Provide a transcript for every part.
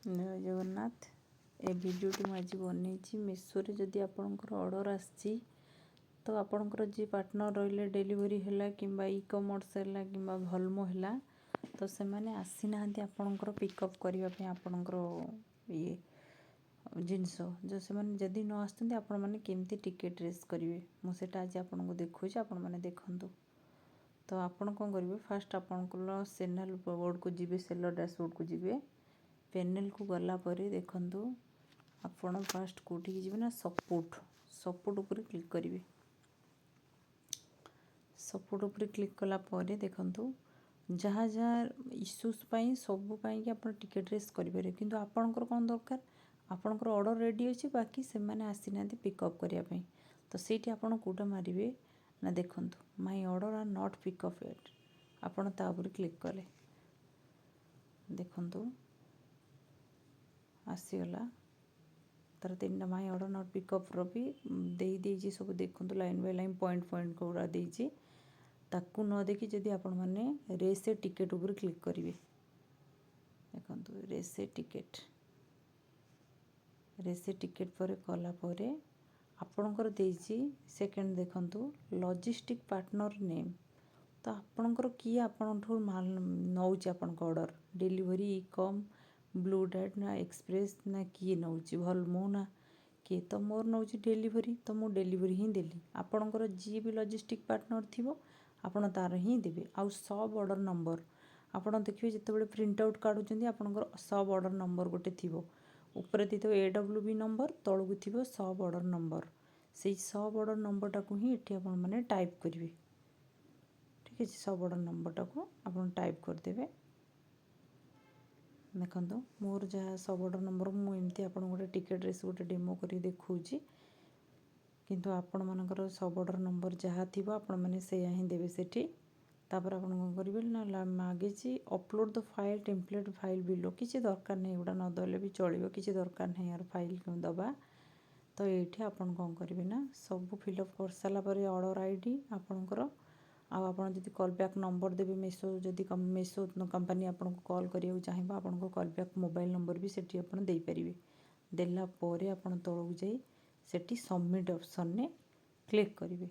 जय जगन्नाथ। ए भिडियोटी मुझे बनई मेसो रे जदि आपणकर ऑर्डर आसी तो आपणकर जी पार्टनर रहिले डिलीवरी है कि ई कॉमर्स है कि भलमो है तो से मैंने आसी ना आपणकर पिकअप करने आपणकर ये जिनस जो से मैंने जदि न आसते आपण मैंने केमती टिकेट रेस करेंगे मुझे आज आपको देखुँ आपण मैंने देखूँ। तो आपड़ कौन करेंगे फास्ट आपणकर सेनल बोर्ड को जी सेलर डैशबोर्ड को जी पैनल को गलापर देखु आपण फास्ट कौटी जी ना सपोर्ट उपर क्लिक करेंगे। सपोर्ट उपर क्लिक कलापर देखु जहाँ जहाँ इश्यूज सबूपाई कि आप टिकेट रेस करेंगे किंतु आपणकर कौन दरकार आपणकर ऑर्डर रेडी अच्छे बाकी से मैंने आसी ना पिकअप करने तो सीटी आपड़ कौटा मारे ना देखु my order are not pickup एट आपड़ तापर क्लिक कले देखु आसीगला तार 3टा माय ऑर्डर नॉट पिकअप री दे सब देखु लाइन बाय लाइन पॉइंट कौड़ा देती ताकू न देखी जदि आपण मैंने रेस टिकेट उपर क्लिक करेंगे देखु रेस टिकेट पर कलापर आपणकर देसी सेकेंड देखु लॉजिस्टिक पार्टनर नेम तो आपणकर किए आपण नौ order delivery Ecom Blue डैट ना एक्सप्रेस ना किए नौ भलमो ना किए तो मोर नौ डिलीवरी तो मुझे डिलीवरी ही देली आपणकर जी भी लॉजिस्टिक पार्टनर थी आपण तार ही देवे आउ सब ऑर्डर नंबर आपड़ देखिए जिते प्रिंट आउट काढ़ुं आपणकर सब ऑर्डर नंबर गोटे थी ऊपर दी AWB नंबर तौक थी सब ऑर्डर नंबर से सब ऑर्डर नंबरटा को ही ये आपण मैंने टाइप करेंगे। ठीक है सब ऑर्डर नंबरटा को आप टाइप करदे देखो मोर जहाँ सब ऑर्डर नंबर मुझे आप गोटे टिकेट रेस गोटे डेमो कर देखूँ किंतु आपण मानकर सब ऑर्डर नंबर जहाँ थी आपण मैंने से ही देवे सेठी तापर आप कौन करेंगे ना मागिची upload the file template file below किसी दरकार नहीं एगुड़ा नदेले भी चलो किसी दरकार नहीं यार फाइल क्यों दबा तो ये आपन कौन करेंगे ना सब फिलअप कर सारापर ऑर्डर आईडी आपणकर आपड़ जब कॉल बैक नंबर देवे मेसो जदि मेसो कंपनी आपको कॉल करा चाहिए आपको कॉल बैक मोबाइल नंबर भी सेठी आप देपारे देलापर आप तौक जाटी सबमिट ऑप्शन ने क्लिक करेंगे।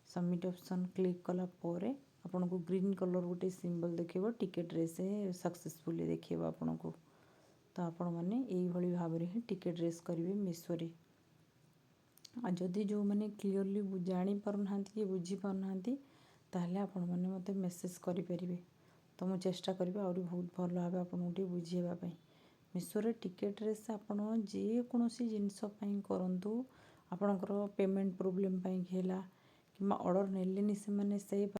सबमिट ऑप्शन क्लिक कलापर आपन को ग्रीन कलर गोटे सिंबल देखो टिकेट रेस सक्सेसफुली देखो आपन को तो आपण मैंने यही भाव में ही टिकेट रेस करेंगे मेसो रे जदि जो मैंने क्लीयरली जापारना कि बुझीपारना ताहले आपण मैंने मत मेसेज करें तो मुझे चेष्टा करी आहरी बहुत भल भाव आपको बुझेवाई मेसो रे टिकेट रेस आपण जेकोसी जिनस करूँ आपणकर पेमेंट प्रोब्लेम है कि ऑर्डर नेले से मैंने से